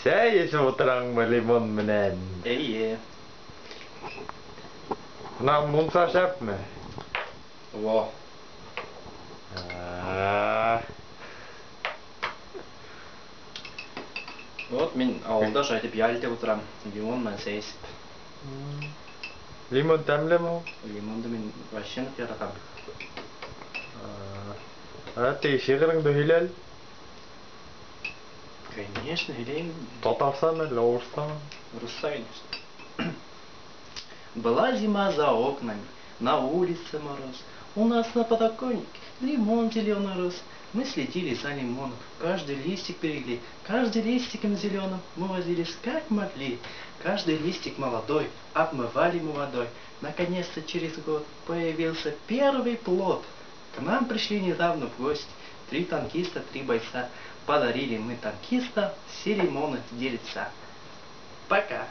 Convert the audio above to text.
Сәйеш отыраңмы лимон менән? Әйе. Мына мунса шәпме? Во. Вот мен ауылда жайтып ял деп отырам. Лимон мен сәйсіп. Лимон тәмлеме ул? Лимонды мен вообще нык яратам. Ты шигырыңды һөйләл. Конечно, һөйләйм. Татарстан әле, Орыстан. Русса, конечно. Была зима за окнами, на улице мороз. У нас на подоконнике лимон зеленый рос. Мы следили за лимоном, каждый листик берегли, каждый листиком зеленым мы возились как могли. Каждый листик молодой обмывали мы водой. Наконец-то через год появился первый плод. К нам пришли недавно в гости 3 танкиста, 3 бойца. Подарили мы танкистам все лимоны делятся. Пока.